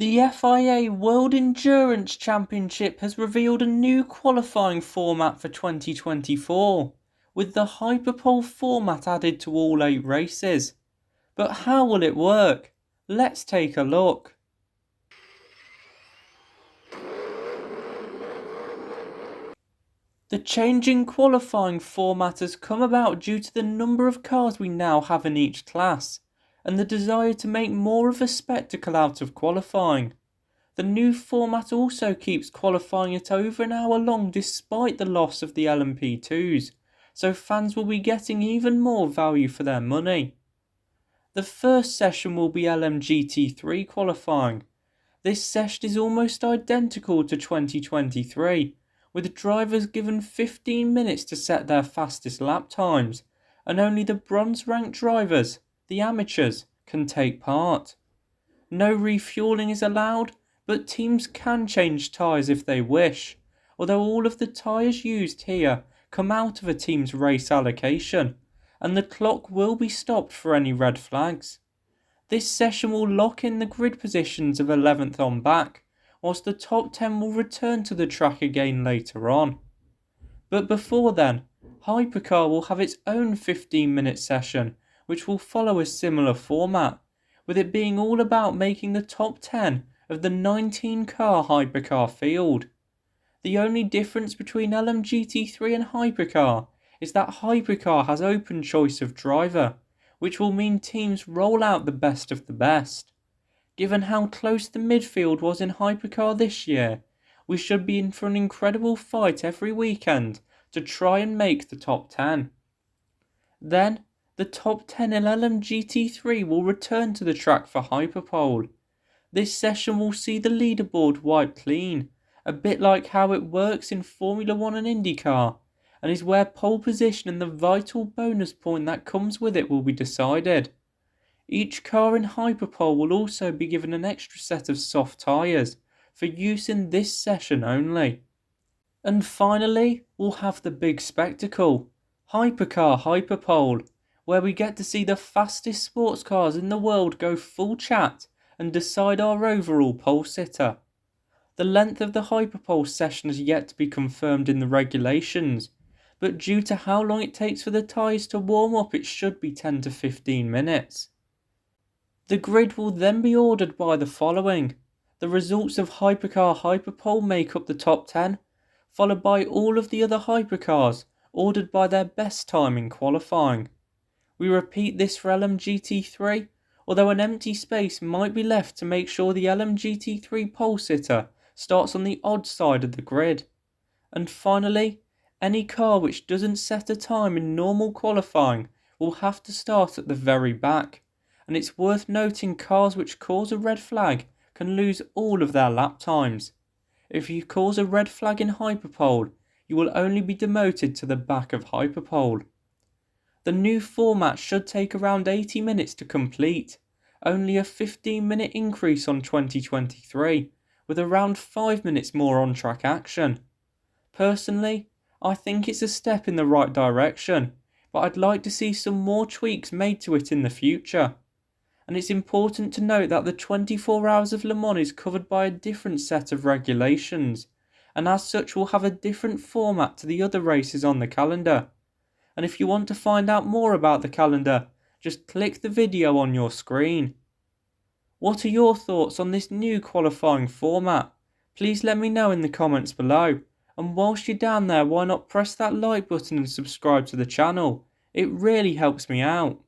The FIA World Endurance Championship has revealed a new qualifying format for 2024, with the Hyperpole format added to all 8 races. But how will it work? Let's take a look. The changing qualifying format has come about due to the number of cars we now have in each class, and the desire to make more of a spectacle out of qualifying. The new format also keeps qualifying at over an hour long despite the loss of the LMP2s, so fans will be getting even more value for their money. The first session will be LMGT3 qualifying. This session is almost identical to 2023, with drivers given 15 minutes to set their fastest lap times, and only the bronze-ranked drivers, the amateurs, can take part. No refueling is allowed, but teams can change tyres if they wish, although all of the tyres used here come out of a team's race allocation, and the clock will be stopped for any red flags. This session will lock in the grid positions of 11th on back, whilst the top 10 will return to the track again later on. But before then, Hypercar will have its own 15-minute session, which will follow a similar format, with it being all about making the top 10 of the 19-car Hypercar field. The only difference between LMGT3 and Hypercar is that Hypercar has open choice of driver, which will mean teams roll out the best of the best. Given how close the midfield was in Hypercar this year, we should be in for an incredible fight every weekend to try and make the top 10. Then, the top 10 in LMGT3 will return to the track for Hyperpole. This session will see the leaderboard wiped clean, a bit like how it works in Formula 1 and IndyCar, and is where pole position and the vital bonus point that comes with it will be decided. Each car in Hyperpole will also be given an extra set of soft tyres for use in this session only. And finally, we'll have the big spectacle, Hypercar Hyperpole, where we get to see the fastest sports cars in the world go full chat and decide our overall pole sitter. The length of the Hyperpole session is yet to be confirmed in the regulations, but due to how long it takes for the tyres to warm up, it should be 10 to 15 minutes. The grid will then be ordered by the following. The results of Hypercar Hyperpole make up the top 10, followed by all of the other Hypercars, ordered by their best time in qualifying. We repeat this for LMGT3, although an empty space might be left to make sure the LMGT3 pole sitter starts on the odd side of the grid. And finally, any car which doesn't set a time in normal qualifying will have to start at the very back, and it's worth noting cars which cause a red flag can lose all of their lap times. If you cause a red flag in Hyperpole, you will only be demoted to the back of Hyperpole. The new format should take around 80 minutes to complete, only a 15-minute increase on 2023, with around 5 minutes more on-track action. Personally, I think it's a step in the right direction, but I'd like to see some more tweaks made to it in the future. And it's important to note that the 24 Hours of Le Mans is covered by a different set of regulations, and as such will have a different format to the other races on the calendar. And if you want to find out more about the calendar, just click the video on your screen. What are your thoughts on this new qualifying format? Please let me know in the comments below. And whilst you're down there, why not press that like button and subscribe to the channel? It really helps me out.